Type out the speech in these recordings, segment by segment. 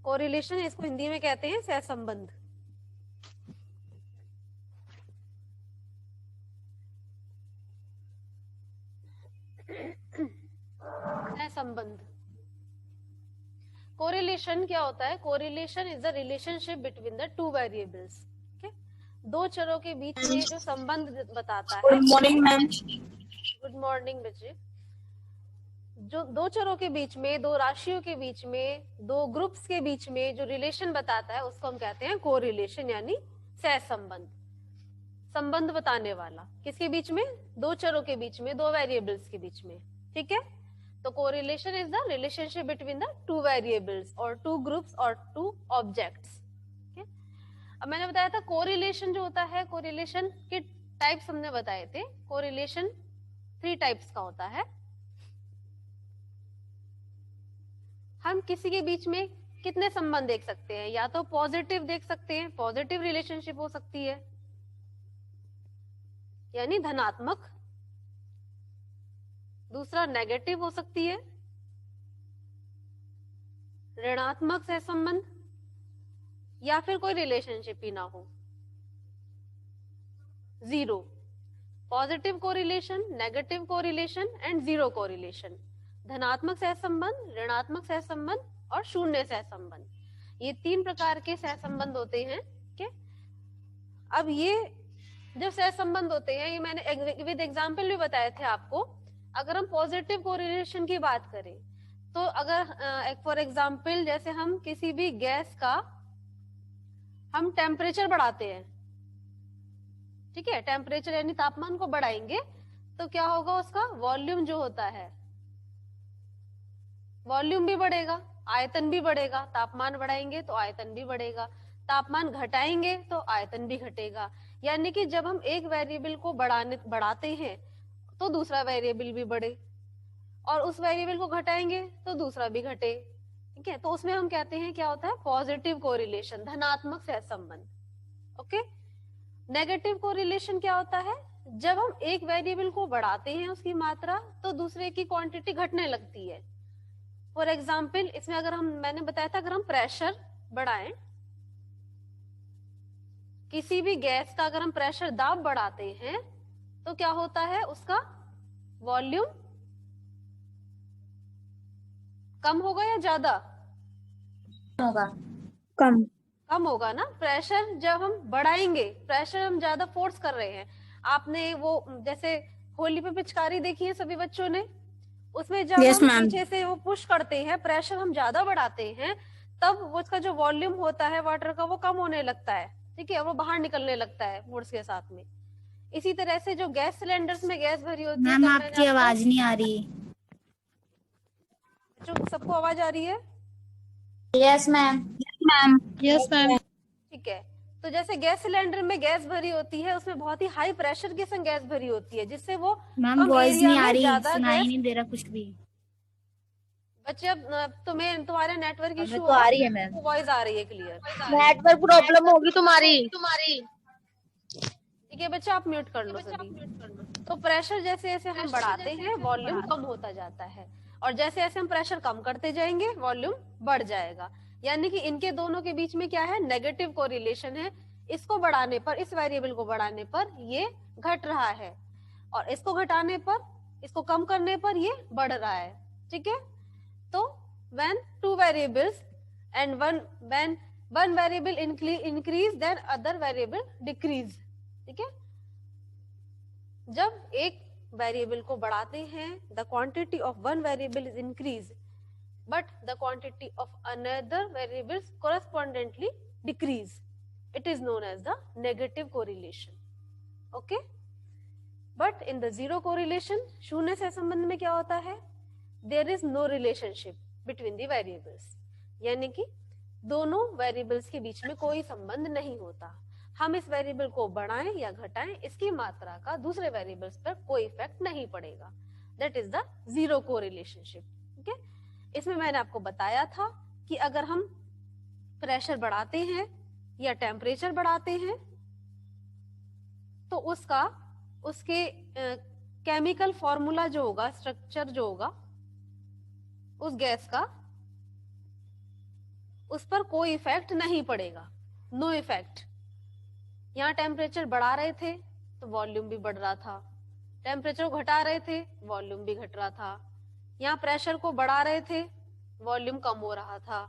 Correlation इसको हिंदी में कहते हैं सहसंबंध। सहसंबंध। कोरिलेशन क्या होता है? Correlation is the relationship between the two variables. दो चरों के बीच में जो संबंध बताता है। Good morning ma'am. Good morning बच्चे। जो दो चरों के बीच में, दो राशियों के बीच में, दो ग्रुप्स के बीच में जो रिलेशन बताता है उसको हम कहते हैं कोरिलेशन, यानी सहसंबंध। संबंध बताने वाला किसके बीच में? दो चरों के बीच में, दो वेरिएबल्स के बीच में। ठीक है, तो correlation is the relationship between the two variables और टू ग्रुप्स और टू ऑब्जेक्ट्स। अब मैंने बताया था कोरिलेशन जो होता है, कोरिलेशन के टाइप्स हमने बताए थे। कोरिलेशन 3 टाइप्स का होता है। हम किसी के बीच में कितने संबंध देख सकते हैं? या तो पॉजिटिव देख सकते हैं, पॉजिटिव रिलेशनशिप हो सकती है यानी धनात्मक। दूसरा नेगेटिव हो सकती है, ऋणात्मक सहसंबंध, या फिर कोई रिलेशनशिप ही ना हो, zero. Positive correlation, negative correlation and zero correlation. धनात्मक सहसंबंध, ऋणात्मक सहसंबंध और शून्य सहसंबंध। ये 3 प्रकार के सहसंबंध होते हैं। ठीक है, अब ये जब सहसंबंध होते हैं, ये मैंने विद एग्जांपल भी बताए थे आपको। अगर हम पॉजिटिव कोरिलेशन की बात करें तो अगर फॉर एग्जांपल जैसे हम किसी भी गैस का हम टेम्परेचर बढ़ाते हैं, ठीक है, टेम्परेचर यानी तापमान को बढ़ाएंगे तो क्या होगा? उसका वॉल्यूम जो होता है, वॉल्यूम भी बढ़ेगा, आयतन भी बढ़ेगा। तापमान बढ़ाएंगे तो आयतन भी बढ़ेगा, तापमान घटाएंगे तो आयतन भी घटेगा। यानी कि जब हम एक वेरिएबल को बढ़ाते हैं तो दूसरा वेरिएबल भी बढ़े, और उस वेरिएबल को घटाएंगे तो दूसरा भी घटे। ठीक है, तो उसमें हम कहते हैं क्या होता है? पॉजिटिव कोरिलेशन, धनात्मक सहसंबंध। ओके। नेगेटिव कोरिलेशन क्या होता है? जब हम एक वेरिएबल को बढ़ाते हैं उसकी मात्रा, तो दूसरे की क्वांटिटी घटने लगती है। फॉर एग्जाम्पल इसमें अगर मैंने बताया था, अगर हम प्रेशर बढ़ाएं, किसी भी गैस का अगर हम प्रेशर, दाब बढ़ाते हैं तो क्या होता है? उसका वॉल्यूम कम होगा या ज्यादा होगा? कम। कम होगा ना। प्रेशर जब हम बढ़ाएंगे, प्रेशर हम ज्यादा फोर्स कर रहे हैं। आपने वो जैसे होली पे पिचकारी देखी है सभी बच्चों ने, उसमें जब Yes, हम ma'am. पीछे से वो पुश करते हैं, प्रेशर हम ज्यादा बढ़ाते हैं, तब वो उसका जो वॉल्यूम होता है वाटर का वो कम होने लगता है। ठीक है, वो बाहर निकलने लगता है फोर्स के साथ में। इसी तरह से जो गैस सिलेंडर्स में गैस भरी होती है, मैम आपकी आवाज नहीं आ रही। जो सबको आवाज आ रही है? Yes ma'am. Ma'am. Yes ma'am. ठीक है, तो जैसे गैस सिलेंडर में गैस भरी होती है, उसमें बहुत ही हाई प्रेशर के संग गैस भरी होती है, जिससे वो मैम कम वॉइस एरिया नहीं आ में रही, ज्यादा सुनाई गैस। नहीं दे रहा कुछ भी। बच्चे अब तुम्हारे नेटवर्क इशू तो आ रही है मैम। वॉइस आ रही है क्लियर? नेटवर्क प्रॉब्लम होगी तुम्हारी। ठीक है बच्चा, आप म्यूट कर लो सभी। तो प्रेशर जैसे जैसे हम बढ़ाते हैं वॉल्यूम कम होता जाता है, और जैसे जैसे हम प्रेशर कम करते जाएंगे वॉल्यूम बढ़ जाएगा। यानी कि इनके दोनों के बीच में क्या है? नेगेटिव कोरिलेशन है। इसको बढ़ाने पर, इस वेरिएबल को बढ़ाने पर ये घट रहा है, और इसको घटाने पर, इसको कम करने पर ये बढ़ रहा है। ठीक है, तो when two variables and when one variable increase then other variable decrease। ठीक है, जब एक वेरिएबल को बढ़ाते हैं, the quantity of one variable is increase but the quantity of another variable correspondingly decrease, it is known as the negative correlation। okay, but in the zero correlation, शून्य सहसंबंध में क्या होता है? there is no relationship between the variables, यानी कि दोनों variables के बीच में कोई संबंध नहीं होता। हम इस वेरिएबल को बढ़ाएं या घटाएं, इसकी मात्रा का दूसरे वेरिएबल्स पर कोई इफेक्ट नहीं पड़ेगा। That is the zero correlationship. ठीक है, इसमें मैंने आपको बताया था कि अगर हम प्रेशर बढ़ाते हैं या टेम्परेचर बढ़ाते हैं तो उसके केमिकल फॉर्मूला जो होगा, स्ट्रक्चर जो होगा उस गैस का, उस पर कोई इफेक्ट नहीं पड़ेगा, नो इफेक्ट। यहाँ टेम्परेचर बढ़ा रहे थे तो वॉल्यूम भी बढ़ रहा था, टेम्परेचर को घटा रहे थे वॉल्यूम भी घट रहा था, यहाँ प्रेशर को बढ़ा रहे थे वॉल्यूम कम हो रहा था,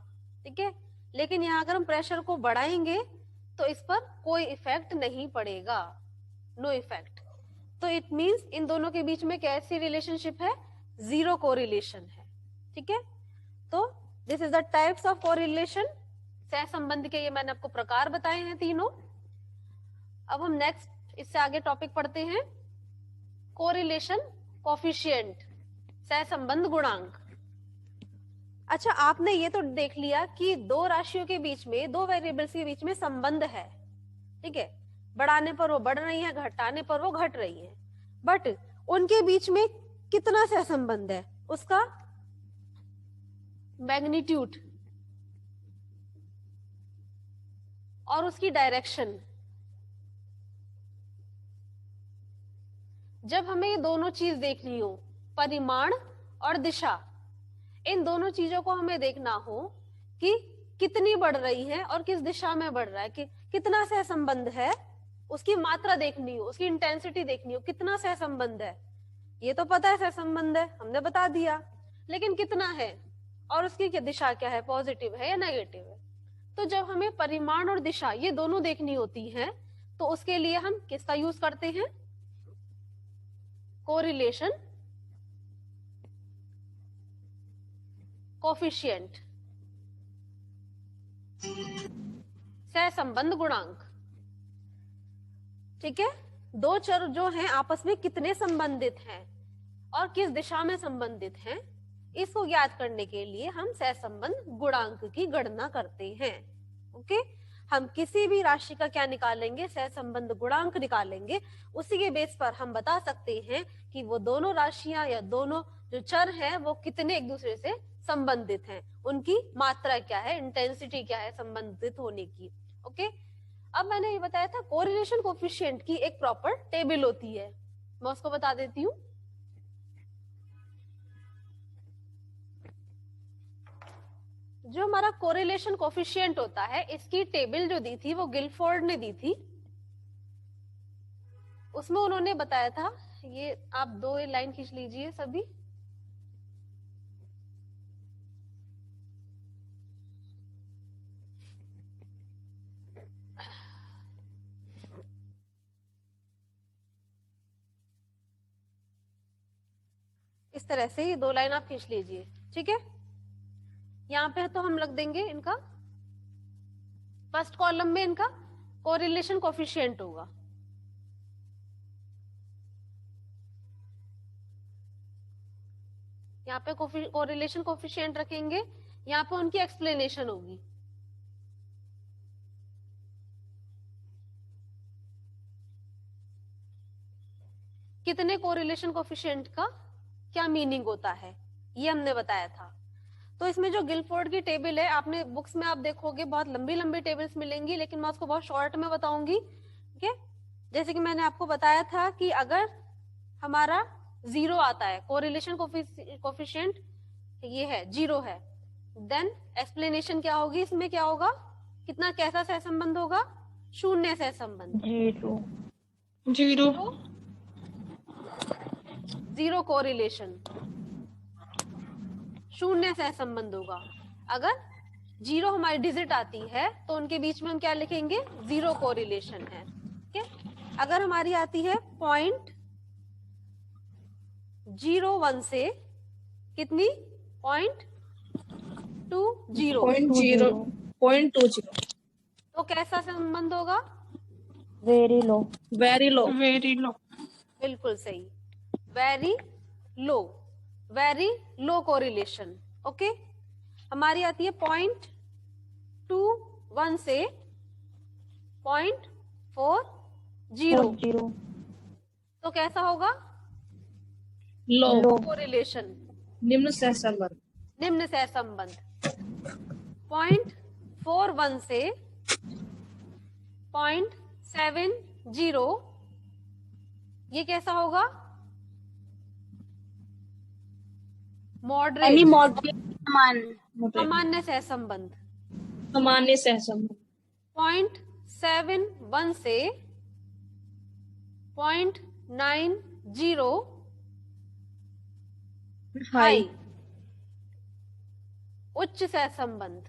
ठीक है। लेकिन यहाँ अगर हम प्रेशर को बढ़ाएंगे तो इस पर कोई इफेक्ट नहीं पड़ेगा, नो इफेक्ट। तो इट मींस इन दोनों के बीच में कैसी रिलेशनशिप है, जीरो कोरिलेशन है, ठीक है। तो this is the types of correlation, सहसंबंध के ये मैंने आपको प्रकार बताए हैं तीनों। अब हम नेक्स्ट इससे आगे टॉपिक पढ़ते हैं, कोरिलेशन कोफिशिएंट, सहसंबंध गुणांक। अच्छा, आपने ये तो देख लिया कि दो राशियों के बीच में, दो वेरिएबल्स के बीच में संबंध है, ठीक है। बढ़ाने पर वो बढ़ रही है, घटाने पर वो घट रही है, बट उनके बीच में कितना सहसंबंध है, उसका मैग्नीट्यूड और उसकी डायरेक्शन। जब हमें ये दोनों चीज देखनी हो, परिमाण और दिशा, इन दोनों चीजों को हमें देखना हो कि कितनी बढ़ रही है और किस दिशा में बढ़ रहा है, कि कितना सहसंबंध है, उसकी मात्रा देखनी हो, उसकी इंटेंसिटी देखनी हो, कितना सहसंबंध है। ये तो पता है सहसंबंध है, हमने बता दिया, लेकिन कितना है और उसकी क्या दिशा क्या है, पॉजिटिव है या नेगेटिव है। तो जब हमें परिमाण और दिशा ये दोनों देखनी होती है तो उसके लिए हम किसका यूज करते हैं, कोरिलेशन कोफिशिएंट, सहसंबंध गुणांक, ठीक है। दो चर जो हैं आपस में कितने संबंधित हैं और किस दिशा में संबंधित हैं, इसको ज्ञात करने के लिए हम सहसंबंध गुणांक की गणना करते हैं। ओके, हम किसी भी राशि का क्या निकालेंगे, सहसंबंध गुणांक निकालेंगे। उसी के बेस पर हम बता सकते हैं कि वो दोनों राशियां या दोनों जो चर हैं वो कितने एक दूसरे से संबंधित हैं, उनकी मात्रा क्या है, इंटेंसिटी क्या है संबंधित होने की। ओके, अब मैंने ये बताया था कोरिलेशन कोफिशिएंट की एक प्रॉपर टेबल होती है, मैं उसको बता देती हूँ। जो हमारा कोरिलेशन कोफिशिएंट होता है, इसकी टेबल जो दी थी वो गिलफोर्ड ने दी थी। उसमें उन्होंने बताया था, ये आप दो लाइन खींच लीजिए सभी। इस तरह से ये दो लाइन आप खींच लीजिए, ठीक है। यहाँ पे तो हम लग देंगे इनका, फर्स्ट कॉलम में इनका कोरिलेशन कोफिशिएंट होगा, यहाँ पे कोरिलेशन कोफिशिएंट रखेंगे, यहाँ पे उनकी एक्सप्लेनेशन होगी। कितने कोरिलेशन कोफिशिएंट का क्या मीनिंग होता है ये हमने बताया था। तो इसमें जो गिलफोर्ड की टेबल है, आपने बुक्स में आप देखोगे बहुत लंबी लंबी टेबल्स मिलेंगी, लेकिन मैं उसको बहुत शॉर्ट में बताऊंगी, ठीक है। जैसे कि मैंने आपको बताया था कि अगर हमारा जीरो आता है, कोरिलेशन कोफिशिएंट ये है, जीरो है, देन एक्सप्लेनेशन क्या होगी, इसमें क्या होगा, कितना कैसा सहसंबंध होगा, शून्य सहसंबंध, जीरो जीरो जीरो कोरिलेशन, शून्य सहसंबंध होगा। अगर जीरो हमारी डिजिट आती है तो उनके बीच में हम क्या लिखेंगे, जीरो कोरिलेशन है, ठीक है। अगर हमारी आती है 0.01 से कितनी, 0.20, 0.20 तो कैसा संबंध होगा, very low very low very low. बिल्कुल सही, वेरी लो कोरिलेशन। ओके, हमारी आती है 0.21 से 0.40, तो कैसा होगा, लो कोरिलेशन, निम्न सहसंबंध। निम्न सहसंबंध। 0.41 से 0.70, ये कैसा होगा, मॉडरेट, सामान्य सहसंबंध। सामान्य सहसंबंध 0.71 से 0.90 हाई उच्च सहसंबंध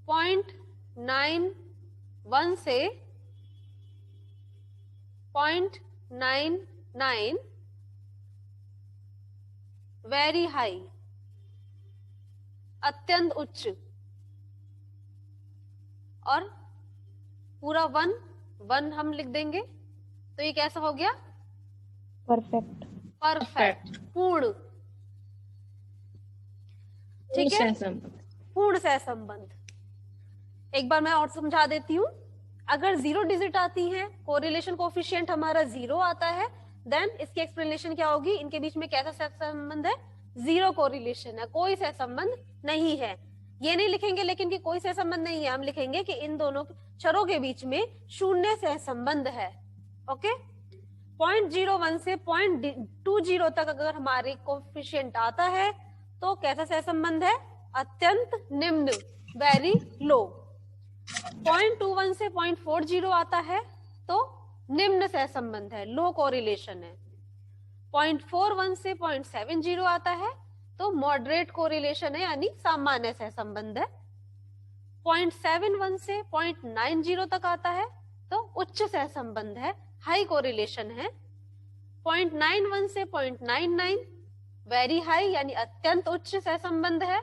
0.91 से 0.99 वेरी हाई अत्यंत उच्च, और पूरा 1 हम लिख देंगे तो ये कैसा हो गया? परफेक्ट। परफेक्ट, पूर्ण। ठीक है, पूर्ण सहसंबंध। एक बार मैं और समझा देती हूँ। अगर 0 डिजिट आती है, कोरिलेशन कोफिशिएंट हमारा 0 आता है, देन इसकी एक्सप्लेनेशन क्या होगी? इनके बीच में कैसा सहसंबंध है? 0 कोरिलेशन है, कोई सहसंबंध नहीं है। ये नहीं लिखेंगे लेकिन कि कोई सहसंबंध नहीं है, हम लिखेंगे कि इन दोनों चरों के बीच में शून्य सहसंबंध है। ओके, 0.01 से 0.20 तक अगर हमारे कोफिशिएंट आता है तो कैसा सहसंबंध है? अत्यंत निम्न, वेरी लो। 0.21 से 0.40 आता है तो निम्न सहसंबंध है, लो कोरिलेशन है। 0.41 से 0.70 आता है तो मॉडरेट कोरिलेशन है, यानी सामान्य सहसंबंध है। 0.71 से 0.90 तक आता है तो उच्च सहसंबंध है, हाई कोरिलेशन है। 0.91 से 0.99 वेरी हाई, यानी अत्यंत उच्च सहसंबंध है।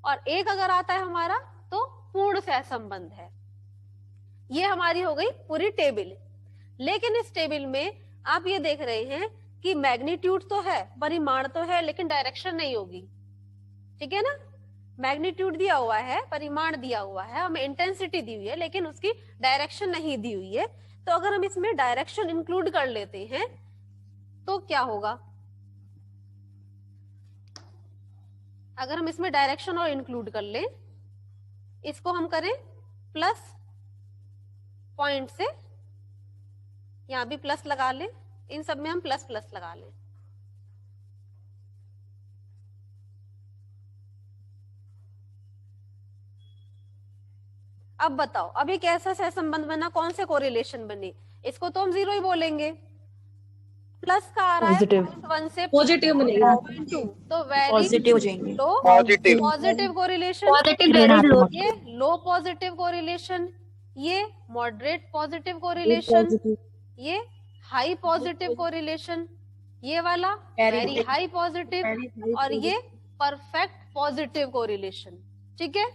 और 1 अगर आता है हमारा तो पूर्ण सहसंबंध है। ये हमारी हो गई पूरी टेबल। लेकिन इस टेबल में आप ये देख रहे हैं कि मैग्नीट्यूड तो है, परिमाण तो है, लेकिन डायरेक्शन नहीं होगी। ठीक है ना? मैग्नीट्यूड दिया हुआ है, परिमाण दिया हुआ है, हमें इंटेंसिटी दी हुई है, लेकिन उसकी डायरेक्शन नहीं दी हुई है। तो अगर हम इसमें डायरेक्शन इंक्लूड कर लेते हैं तो क्या होगा? अगर हम इसमें डायरेक्शन और इंक्लूड कर लें, इसको हम करें प्लस पॉइंट से, यहां भी प्लस लगा लें, इन सब में हम प्लस प्लस लगा लें। अब बताओ, अभी कैसा सहसंबंध बना, कौन से कोरिलेशन बने? इसको तो हम 0 ही बोलेंगे। प्लस का आ रहा है 0.1 से पॉजिटिव बनेगा, 0.2, तो वेरी पॉजिटिव हो जाएंगे। लो पॉजिटिव पॉजिटिव कोरिलेशन, ये लो पॉजिटिव कोरिलेशन, ये मॉडरेट पॉजिटिव कोरिलेशन, ये हाई पॉजिटिव कोरिलेशन, ये वाला वेरी हाई पॉजिटिव, और ये परफेक्ट पॉजिटिव कोरिलेशन। ठीक है,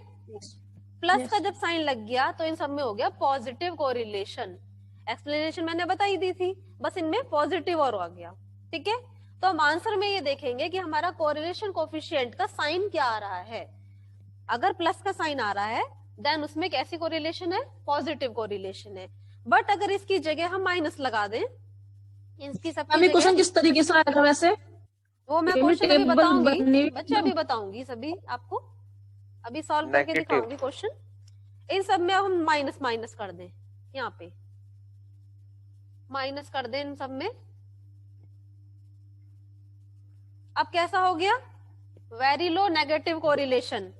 प्लस का जब साइन लग गया तो इन सब में हो गया पॉजिटिव कोरिलेशन। एक्सप्लेनेशन मैंने बताई दी थी, बस इनमें पॉजिटिव और आ गया। ठीक है, तो हम आंसर में ये देखेंगे कि हमारा कोरिलेशन कोफिशिएंट का साइन क्या आ रहा है। अगर प्लस का साइन आ रहा है देन उसमें कैसी कोरिलेशन है? पॉजिटिव कोरिलेशन है। बट अगर इसकी जगह हम माइनस लगा दें, इसकी सबकी जगह, क्वेश्चन किस तरीके से आएगा वैसे? वो मैं क्वेश्चन अभी बताऊंगी बच्चे, अभी बताऊंगी सभी आपको, अभी सॉल्व करके दिखाऊंगी क्वेश्चन। इन सब में अब हम माइनस माइनस कर दें, यहाँ पे माइनस कर दें इन सब में। अब कैसा हो गया? वेरी लो नेगेटिव कोरिलेशन,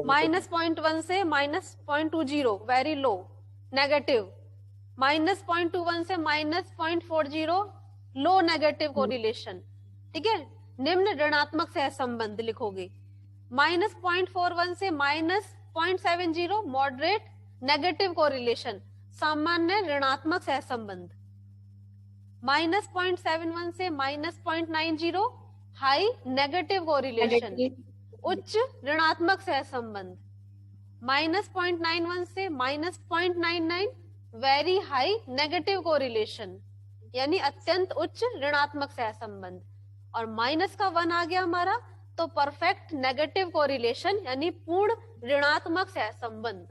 -0.1 से -0.20 वेरी लो नेगेटिव, -0.21 से -0.40 लो नेगेटिव कोरिलेशन। ठीक है, निम्न ऋणात्मक सहसंबंध लिखोगे। -0.41 से -0.70 मॉडरेट नेगेटिव कोरिलेशन, सामान्य ऋणात्मक सहसंबंध। -0.71 से -0.90 हाई नेगेटिव कोरिलेशन, उच्च ऋणात्मक सहसंबंध। -0.91 से -0.99 वेरी हाई नेगेटिव कोरिलेशन, यानी अत्यंत उच्च ऋणात्मक सहसंबंध। और माइनस का 1 आ गया हमारा तो परफेक्ट नेगेटिव कोरिलेशन, यानी पूर्ण ऋणात्मक सहसंबंध।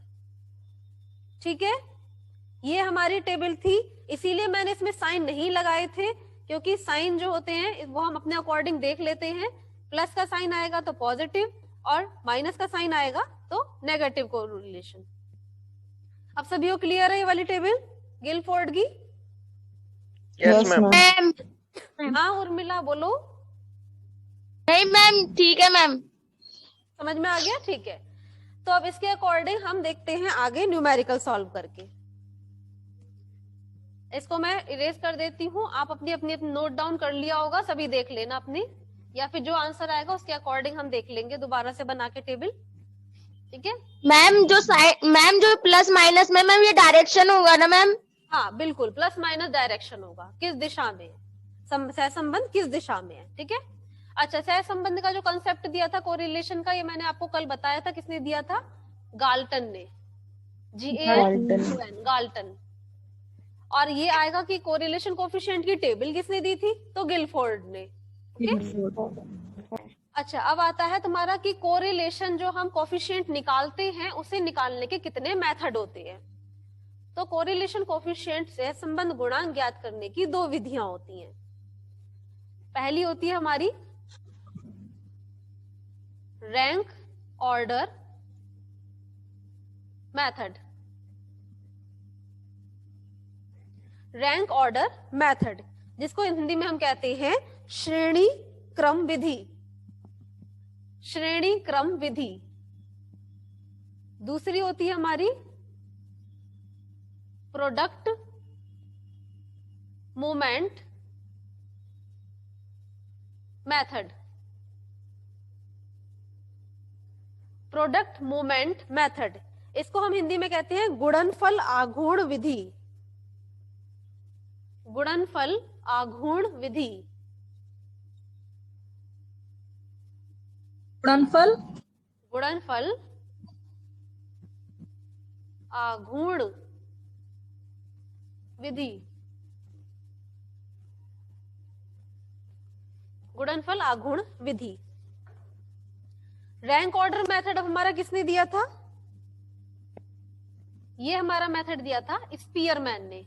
ठीक है, ये हमारी टेबल थी। इसीलिए मैंने इसमें साइन नहीं लगाए थे, क्योंकि साइन जो होते हैं वो हम अपने अकॉर्डिंग देख लेते हैं। प्लस का साइन आएगा तो पॉजिटिव, और माइनस का साइन आएगा तो नेगेटिव कोरिलेशन। अब सभी को क्लियर है ये वाली टेबल गिलफोर्ड की? Yes ma'am. हाँ उर्मिला बोलो। नहीं मैम, ठीक है मैम। समझ में आ गया? ठीक है, तो अब इसके अकॉर्डिंग हम देखते हैं आगे न्यूमेरिकल सॉल्व करके। इसको मैं इरेज कर देती हूँ, आप अपनी अपनी नोट डाउन कर लिया होगा, सभी देख लेना अपनी, या फिर जो आंसर आएगा उसके अकॉर्डिंग हम देख लेंगे दोबारा से बना के टेबल, ठीक है। मैम जो प्लस माइनस में मैम ये डायरेक्शन होगा ना मैम? हाँ बिल्कुल, प्लस माइनस डायरेक्शन होगा, किस दिशा में है, सहसंबंध किस दिशा में है, ठीक है। अच्छा, सहसंबंध का जो कंसेप्ट दिया था कोरिलेशन का, ये मैंने आपको कल बताया था, किसने दिया था? गाल्टन ने, GALTON, गाल्टन। और ये आएगा कि कोरिलेशन कोफिशिएंट की टेबल किसने दी थी? तो गिलफोर्ड ने, ओके। अच्छा, अब आता है तुम्हारा कि कोरिलेशन जो हम कोफिशिएंट निकालते हैं उसे निकालने के कितने मेथड होते हैं। तो कोरिलेशन कोफिशिएंट से संबंध गुणांक ज्ञात करने की 2 विधियां होती हैं। पहली होती है हमारी rank order method, rank order method, जिसको हिंदी में हम कहते हैं श्रेणी क्रम विधि, श्रेणी क्रम विधि। दूसरी होती है हमारी product moment method, product moment method, इसको हम हिंदी में कहते हैं गुणनफल आघूर्ण विधि, गुणनफल आघूर्ण विधि, गुणनफल गुणनफल आघूर्ण विधि, गुणनफल आघूर्ण विधि। रैंक ऑर्डर मेथड हमारा किसने दिया था? ये हमारा मेथड दिया था स्पीयरमैन ने,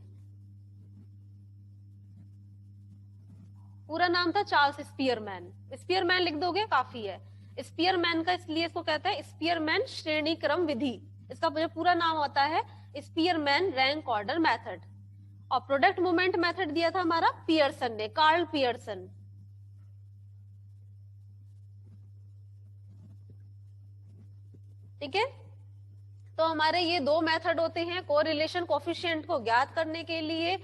पूरा नाम था चार्ल्स स्पीयरमैन। स्पीयरमैन लिख दोगे काफी है। स्पीयरमैन का इसलिए इसको कहते हैं स्पीयरमैन श्रेणी क्रम विधि, इसका पूरा नाम होता है स्पीयरमैन रैंक ऑर्डर मेथड। और प्रोडक्ट मोमेंट मेथड दिया था हमारा पियर्सन ने, कार्ल पियर्सन। ठीक है, तो हमारे ये 2 मेथड होते हैं कोरिलेशन कोफिशिएंट को ज्ञात करने के लिए।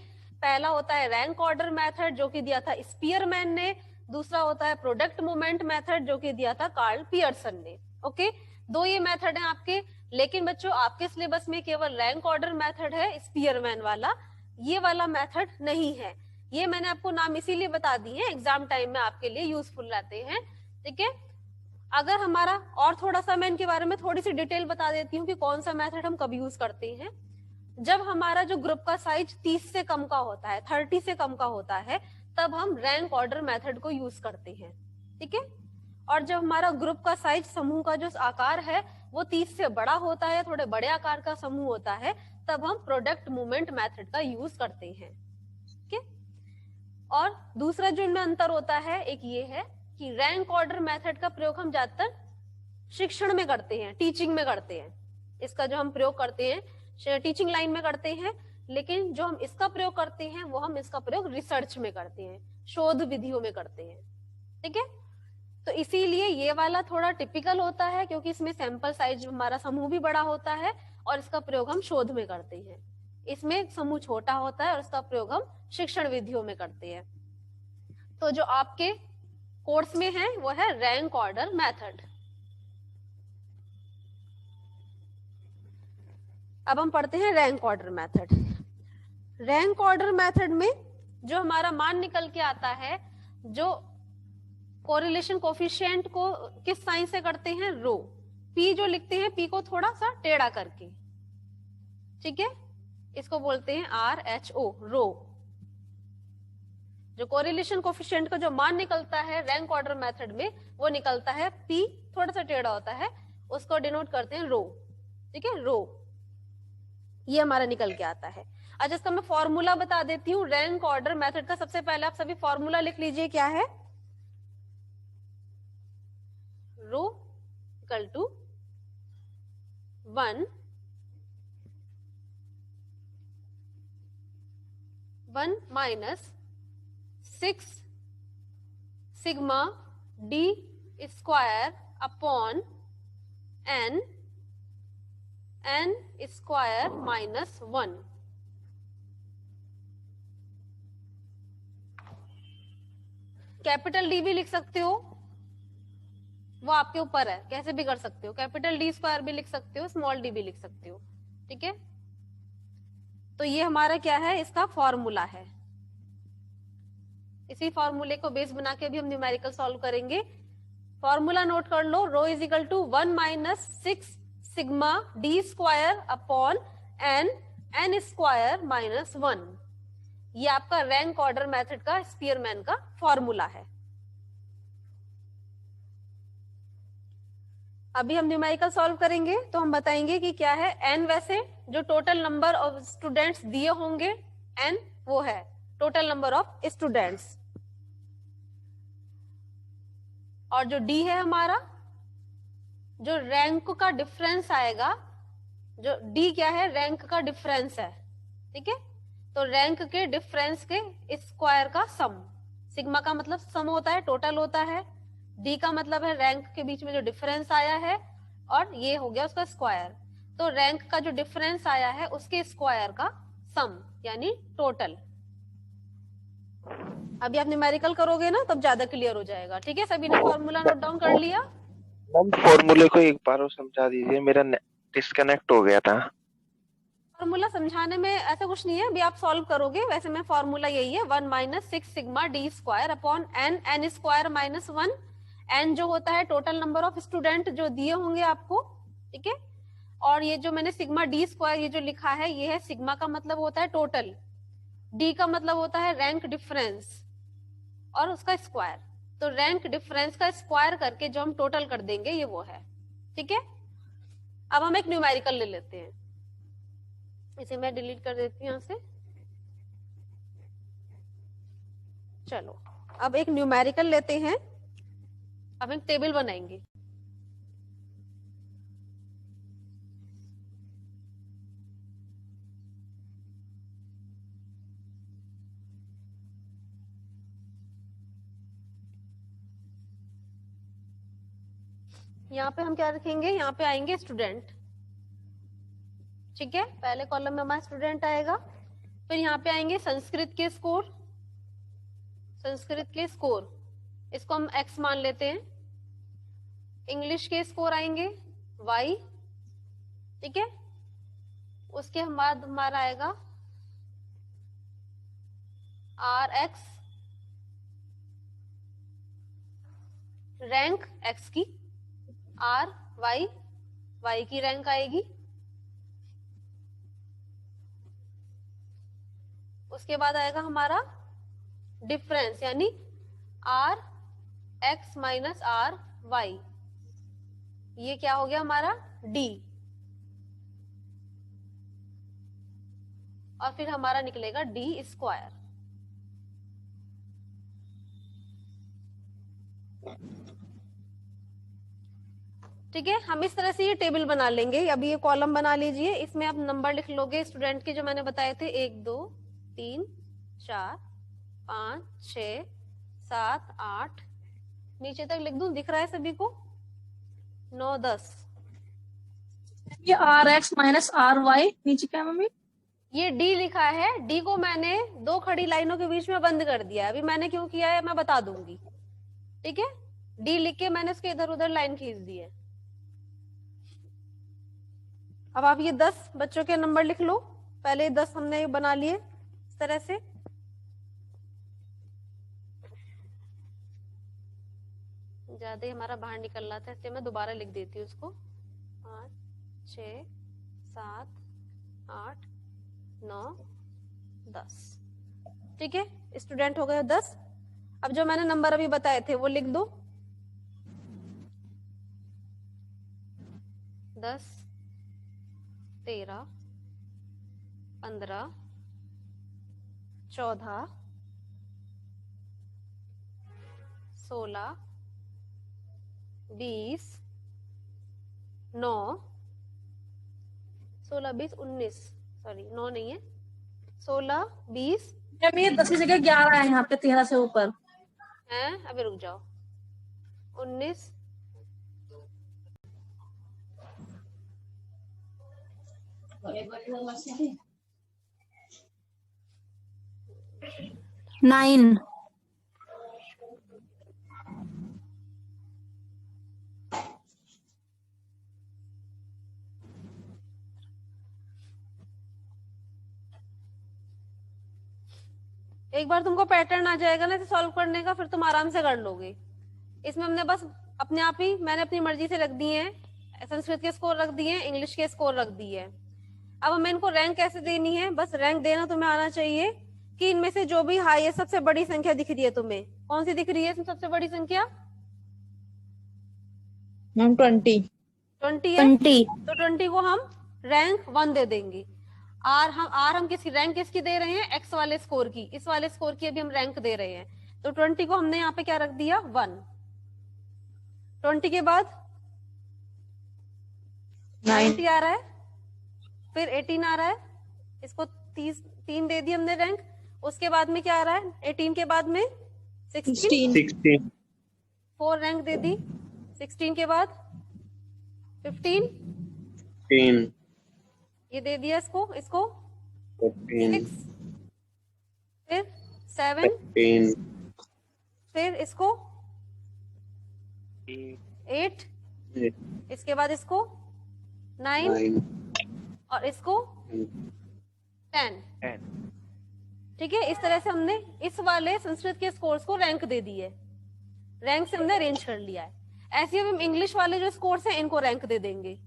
पहला होता है रैंक ऑर्डर मेथड जो कि दिया था स्पीयरमैन ने, दूसरा होता है प्रोडक्ट मोमेंट मेथड जो कि दिया था कार्ल पियर्सन ने। ओके, 2 ये मेथड हैं आपके, लेकिन बच्चों आपके सिलेबस में केवल रैंक ऑर्डर मेथड है स्पीयरमैन वाला, ये वाला मेथड नहीं है। ये मैंने आपको नाम इसीलिए बता दिए हैं, एग्जाम टाइम में आपके लिए यूजफुल रहते हैं। ठीक है, अगर हमारा और थोड़ा सा मैं इनके बारे में थोड़ी सी डिटेल बता देती हूँ कि कौन सा मेथड हम कब यूज करते हैं। जब हमारा जो ग्रुप का साइज 30 से कम का होता है, 30 से कम का होता है, तब हम रैंक ऑर्डर मेथड को यूज करते हैं। ठीक है, और जब हमारा ग्रुप का साइज, समूह का जो आकार है वो 30 से बड़ा होता है, थोड़े बड़े आकार का समूह होता है, तब हम प्रोडक्ट मूवमेंट मेथड का यूज करते हैं। ठीक है, और दूसरा जो इनमें अंतर होता है एक ये है कि रैंक ऑर्डर मेथड का प्रयोग हम ज्यादातर शिक्षण में करते हैं, टीचिंग में करते हैं। इसका जो हम प्रयोग करते हैं टीचिंग लाइन में करते हैं, लेकिन जो हम इसका प्रयोग करते हैं वो हम इसका प्रयोग रिसर्च में करते हैं, शोध विधियों में करते हैं। ठीक है, तो इसीलिए ये वाला थोड़ा टिपिकल होता है क्योंकि इसमें सैंपल साइज हमारा समूह भी बड़ा होता है और इसका प्रयोग हम शोध में करते हैं। इसमें समूह छोटा होता है और इसका प्रयोग हम शिक्षण विधियों में करते हैं। तो जो आपके कोर्स में है वो है रैंक ऑर्डर मेथड। अब हम पढ़ते हैं rank order method. Rank order method में जो हमारा मान निकल के आता है, जो कोरिलेशन कोफिशिएंट को किस साइन से करते हैं, रो। पी जो लिखते हैं, पी को थोड़ा सा टेढ़ा करके, ठीक है, इसको बोलते हैं RHO, रो। जो कोरिलेशन कोफिशिएंट का जो मान निकलता है रैंक ऑर्डर मेथड में, वो निकलता है पी थोड़ा सा टेढ़ा होता है, उसको डिनोट करते हैं रो। ठीक है, रो, ये हमारा निकल के आता है। अच्छा, इसका मैं फॉर्मूला बता देती हूँ रैंक ऑर्डर मेथड का। सबसे पहले आप सभी फॉर्मूला लिख लीजिए, क्या है, rho equal to 1 minus 6 sigma D square upon N n square minus 1। Capital D भी लिख सकते हो, वो आपके ऊपर है, कैसे भी कर सकते हो। कैपिटल डी स्क्वायर भी लिख सकते हो, स्मॉल डी भी लिख सकते हो, ठीक है। तो ये हमारा क्या है, इसका फॉर्मूला है। इसी फॉर्मूले को बेस बना के भी हम न्यूमेरिकल सॉल्व करेंगे। फॉर्मूला नोट कर लो, rho is equal to 1 minus 6 sigma D square upon N square minus 1। ये आपका रैंक ऑर्डर मेथड का स्पीयरमैन का फॉर्मूला है। अभी हम न्यूमेरिकल सॉल्व करेंगे तो हम बताएंगे कि क्या है एन। वैसे जो टोटल नंबर ऑफ स्टूडेंट्स दिए होंगे एन, वो है टोटल नंबर ऑफ स्टूडेंट्स। और जो डी है हमारा, जो रैंक का डिफरेंस आएगा, जो डी क्या है, रैंक का डिफरेंस है, ठीक है। तो रैंक के डिफरेंस के स्क्वायर का सम। सिग्मा का मतलब सम होता है, टोटल होता है। डी का मतलब है रैंक के बीच में जो डिफरेंस आया है, और ये हो गया उसका स्क्वायर। तो रैंक का जो डिफरेंस आया है उसके स्क्वायर का सम, यानी टोटल। अभी आप न्यूमेरिकल करोगे ना तब ज्यादा क्लियर हो जाएगा, ठीक है। सभी ने फॉर्मूला नोट डाउन कर लिया? मैम फॉर्मूले को एक बार और समझा दीजिए, मेरा डिस्कनेक्ट हो गया था। फॉर्मूला समझाने में ऐसा कुछ नहीं है, अभी आप सॉल्व करोगे। वैसे में फॉर्मूला यही है, 1 minus 6 sigma D square upon N square minus 1। N जो होता है टोटल नंबर ऑफ स्टूडेंट जो दिए होंगे आपको, ठीक है। और ये जो मैंने सिग्मा डी स्क्वायर ये जो लिखा है, ये है सिग्मा का मतलब होता है टोटल, डी का मतलब होता है रैंक डिफरेंस और उसका स्क्वायर। तो रैंक डिफरेंस का स्क्वायर करके जो हम टोटल कर देंगे, ये वो है, ठीक है। अब हम एक न्यूमेरिकल ले लेते हैं, इसे मैं डिलीट कर देती हूं यहां से। चलो अब एक न्यूमेरिकल लेते हैं, अब एक टेबल बनाएंगे। यहाँ पे हम क्या रखेंगे, यहाँ पे आएंगे स्टूडेंट, ठीक है। पहले कॉलम में हमारा स्टूडेंट आएगा, फिर यहाँ पे आएंगे संस्कृत के स्कोर, संस्कृत के स्कोर, इसको हम x मान लेते हैं। इंग्लिश के स्कोर आएंगे y, ठीक है। उसके बाद हमारा आएगा rx, रैंक x की, y की रैंक आएगी। उसके बाद आएगा हमारा डिफरेंस, यानी R X minus R Y, ये क्या हो गया हमारा डी। और फिर हमारा निकलेगा डी स्क्वायर। ठीक है, हम इस तरह से ये टेबल बना लेंगे। अभी ये कॉलम बना लीजिए, इसमें आप नंबर लिख लोगे स्टूडेंट के जो मैंने बताए थे, 1 2 3 4 5 6 7 8, नीचे तक लिख दूं, दिख रहा है सभी को? 9 10। ये R X minus R Y, नीचे क्या है मम्मी? ये डी लिखा है, डी को मैंने 2 खड़ी लाइनों के बीच में बंद कर दिया है। अभी मैंने क्यों किया है मैं बता दूंगी, ठीक है। डी लिख के मैंने उसके इधर उधर लाइन खींच दी है। अब आप ये 10 बच्चों के नंबर लिख लो। पहले 10 हमने बना लिए इस तरह से। ज्यादा ही हमारा बाहर निकल रहा था, इसलिए मैं दोबारा लिख देती हूँ उसको। 5 6 7 8 9 10, ठीक है। स्टूडेंट हो गए 10। अब जो मैंने नंबर अभी बताए थे वो लिख दो। 10 13 15 14 16 20 9 16 20 19, सॉरी 9 नहीं है, 16 20 मैम ये 10 की जगह 11 है यहाँ पे 13 से ऊपर है। अभी रुक जाओ, 19 9. एक बार तुमको पैटर्न आ जाएगा ना सॉल्व करने का, फिर तुम आराम से कर लोगे। इसमें हमने बस अपने आप ही मैंने अपनी मर्जी से रख दिए हैं, संस्कृत के स्कोर रख दिए हैं, इंग्लिश के स्कोर रख दिए हैं। अब हमें इनको रैंक कैसे देनी है, बस रैंक देना तुम्हें आना चाहिए कि इनमें से जो भी हाई है, सबसे बड़ी संख्या दिख रही है तुम्हें, कौन सी दिख रही है इसमें सबसे बड़ी संख्या? मैम 20 20 है। 20. तो 20 को हम रैंक 1 दे देंगे। हम किसकी रैंक किसकी दे रहे हैं? एक्स वाले स्कोर की, इस वाले स्कोर की अभी हम रैंक दे रहे हैं। तो 20 को हमने यहाँ पे क्या रख दिया? 1। 20 के बाद 90 आ रहा है, फिर 18 आ रहा है, इसको 3 दे दी हमने रैंक। उसके बाद में क्या आ रहा है? 18 के बाद में 16 4 रैंक दे दी। 16 के बाद 15 ये दे दिया इसको 6, फिर 7, फिर इसको 8, इसके बाद इसको 9 और इसको 10। ठीक है, इस तरह से हमने इस वाले संस्कृत के स्कोर्स को रैंक दे दी है, रैंक से हमने अरेंज कर लिया है। ऐसे ही हम इंग्लिश वाले जो स्कोर्स हैं इनको रैंक दे देंगे।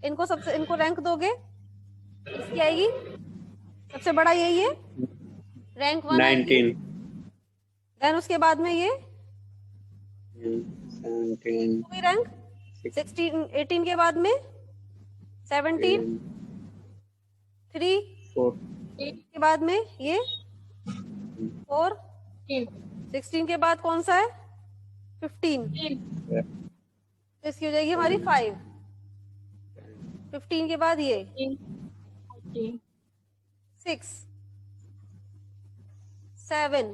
इनको रैंक दोगे, इसकी आएगी सबसे बड़ा यही है, रैंक 1 19। देन उसके बाद में ये 17 रैंक 16 18 के बाद में 17 3 के बाद में ये 4 16 के बाद कौन सा है? 15 तो इसकी हो जाएगी हमारी 5। 15 के बाद ये 6 7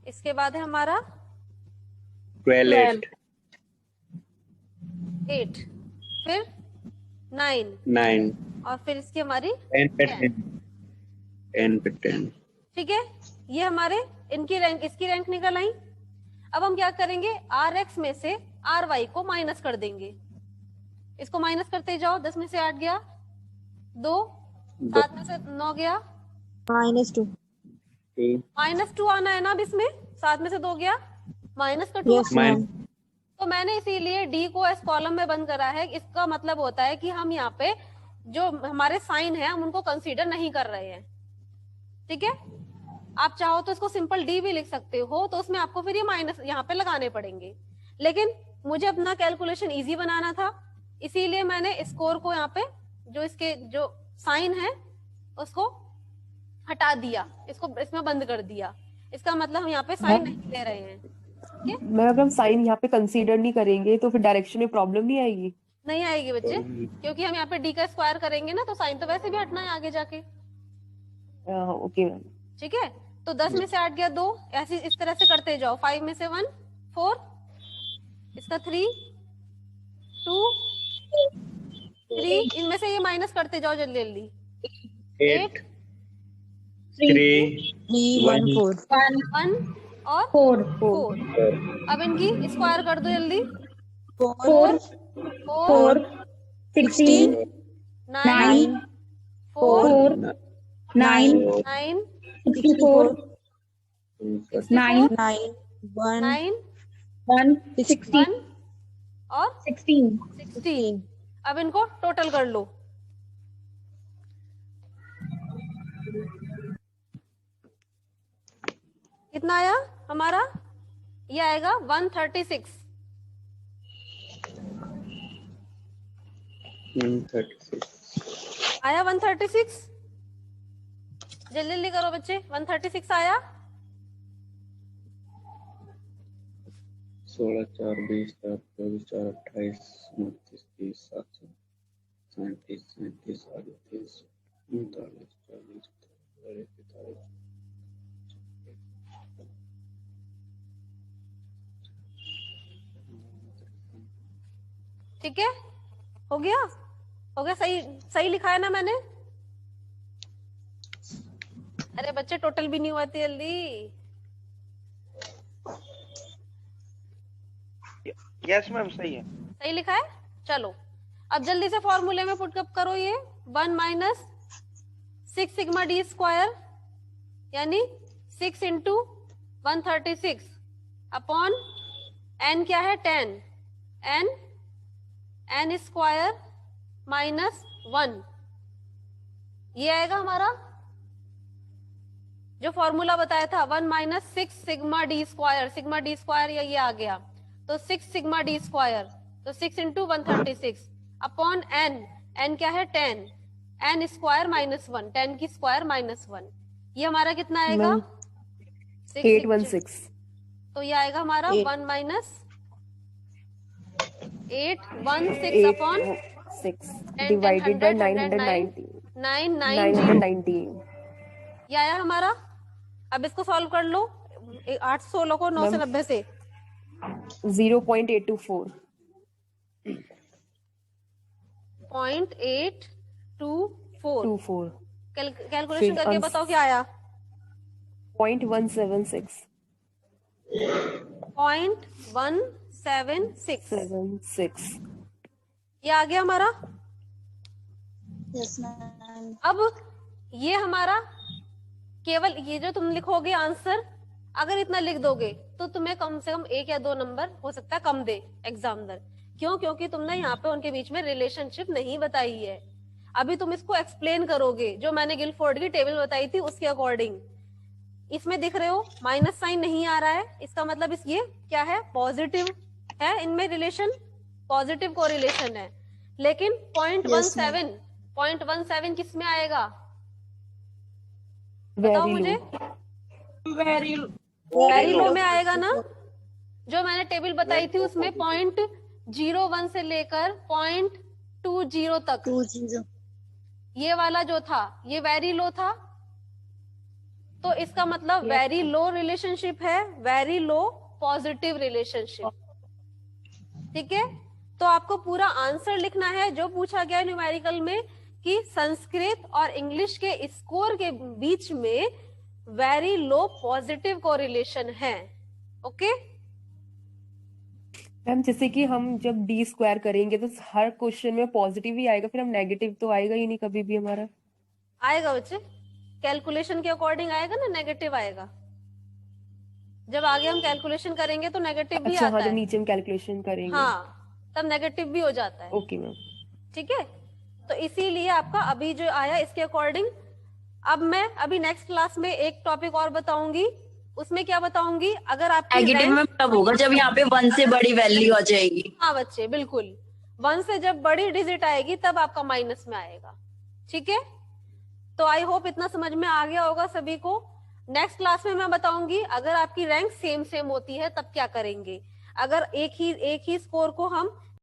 इसके बाद है हमारा 12 8 फिर 9 और फिर इसकी हमारी 10। ठीक है, ये हमारे इसकी रैंक निकल आई। अब हम क्या करेंगे? आर एक्स में से आर वाई को माइनस कर देंगे। इसको माइनस करते जाओ। 10 में से 8 गया, 2 7 में से 9 गया, -2 -2 आना है ना अब इसमें। 7 में से 2 गया, माइनस का 2। Yes ma'am. तो मैंने इसीलिए डी को एस कॉलम में बंद करा है। इसका मतलब होता है कि हम यहाँ पे जो हमारे साइन है हम उनको कंसीडर नहीं कर रहे हैं। ठीक है, आप चाहो तो इसको सिंपल डी भी लिख सकते हो, तो उसमें आपको फिर ये माइनस यहाँ पे लगाने पड़ेंगे। लेकिन मुझे अपना कैलकुलेशन इजी बनाना था, इसीलिए मैंने स्कोर को यहाँ पे जो इसके जो साइन है उसको हटा दिया, इसको इसमें बंद कर दिया। इसका मतलब हम यहाँ पे साइन नहीं ले रहे हैं। मैम अगर हम साइन यहाँ पे कंसीडर नहीं करेंगे तो फिर डायरेक्शन में प्रॉब्लम नहीं आएगी? नहीं आएगी बच्चे, क्योंकि हम यहाँ पे डी का स्क्वायर करेंगे ना, तो साइन तो वैसे भी हटना है आगे जाके। Okay ma'am. ठीक है, तो 10 में से 8 गया 2, ऐसे इस तरह से करते जाओ। 5 में से 1 4, इसका 3 2 3, इनमें से ये माइनस करते जाओ जल्दी जल्दी। 8 3 1 1 और 4। अब इनकी स्क्वायर कर दो जल्दी। 4 16 9 4 9 9 64 9 9 1 16 और 16। अब इनको टोटल कर लो। कितना आया हमारा? ये आएगा 136। 136 आया 136? जल्दी जल्दी करो बच्चे। 136 आया। 16 4 20 4 24 4 28 29 30 7 37 37 38 39 40 41 ठीक है, हो गया। हो गया? सही सही लिखा है ना मैंने? अरे बच्चे टोटल भी नहीं हुआ इतनी जल्दी। यस मैम सही है। सही लिखा है? चलो अब जल्दी से फॉर्मूले में पुटअप करो ये 1 माइनस 6 सिग्मा डी स्क्वायर यानी 6 इंटू 136 अपॉन एन क्या है 10 एन स्क्वायर माइनस 1 ये आएगा हमारा जो फॉर्मूला बताया था 1 माइनस 6 सिग्मा डी स्क्वायर या ये आ गया तो 6 सिग्मा डी स्क्वायर तो 6 इंटू 136 अपॉन एन क्या है 10 एन स्क्वायर माइनस 1 10 की स्क्वायर माइनस 1 ये हमारा कितना आएगा? 816। तो ये आएगा हमारा 1 माइनस 816 अपॉन 6 डिवाइडेड बाय 990 990 ये आया हमारा। अब इसको सॉल्व कर लो 816 को 990 से 0.824 0.824 कैलकुलेशन करके बताओ क्या आया? 0.176 0.176 ये आ गया हमारा। Yes, ma'am. अब ये हमारा केवल ये जो तुम लिखोगे आंसर अगर इतना लिख दोगे तो तुम्हें कम से कम 1 या 2 नंबर हो सकता है कम दे एग्जामिनर। क्यों? क्योंकि तुमने यहाँ पे उनके बीच में रिलेशनशिप नहीं बताई है। अभी तुम इसको एक्सप्लेन करोगे जो मैंने गिलफोर्ड की टेबल बताई थी उसके अकॉर्डिंग। इसमें दिख रहे हो माइनस साइन नहीं आ रहा है, इसका मतलब ये क्या है? पॉजिटिव है, इनमें रिलेशन पॉजिटिव कोरिलेशन है। लेकिन 0.17 किस में आएगा बताओ मुझे? वेरी लो में आएगा ना। जो मैंने टेबल बताई थी उसमें 0.01 से लेकर 0.20 तक 20. ये वाला जो था ये वेरी लो था। तो इसका मतलब वेरी लो रिलेशनशिप है, वेरी लो पॉजिटिव रिलेशनशिप। ठीक है, तो आपको पूरा आंसर लिखना है जो पूछा गया न्यूमेरिकल में कि संस्कृत और इंग्लिश के स्कोर के बीच में वेरी लो पॉजिटिव कोरिलेशन है। ओके मैम, जैसे कि हम जब डी स्क्वायर करेंगे तो हर क्वेश्चन में पॉजिटिव ही आएगा, फिर हम नेगेटिव तो आएगा ही नहीं कभी भी हमारा। आएगा बच्चे, कैलकुलेशन के अकॉर्डिंग आएगा ना, नेगेटिव आएगा। जब आगे हम कैलकुलेशन करेंगे तो नेगेटिव भी अच्छा, आता हाँ, जब है। नीचे हम कैलकुलेशन करेंगे। हाँ, तब नेगेटिव भी हो जाता है। Okay ma'am. ठीक है, तो इसीलिए आपका अभी जो आया इसके अकॉर्डिंग। अब मैं अभी नेक्स्ट क्लास में एक टॉपिक और बताऊंगी। उसमें क्या बताऊंगी? अगर आपकी नेगेटिव में तब होगा जब यहाँ पे 1 से बड़ी वैल्यू आ जाएगी। हाँ बच्चे, बिल्कुल 1 से जब बड़ी डिजिट आएगी तब आपका माइनस में आएगा। ठीक है, तो आई होप इतना समझ में आ गया होगा सभी को। नेक्स्ट क्लास में मैं बताऊंगी अगर आपकी रैंक सेम होती है तब क्या करेंगे। अगर एक ही स्कोर को हम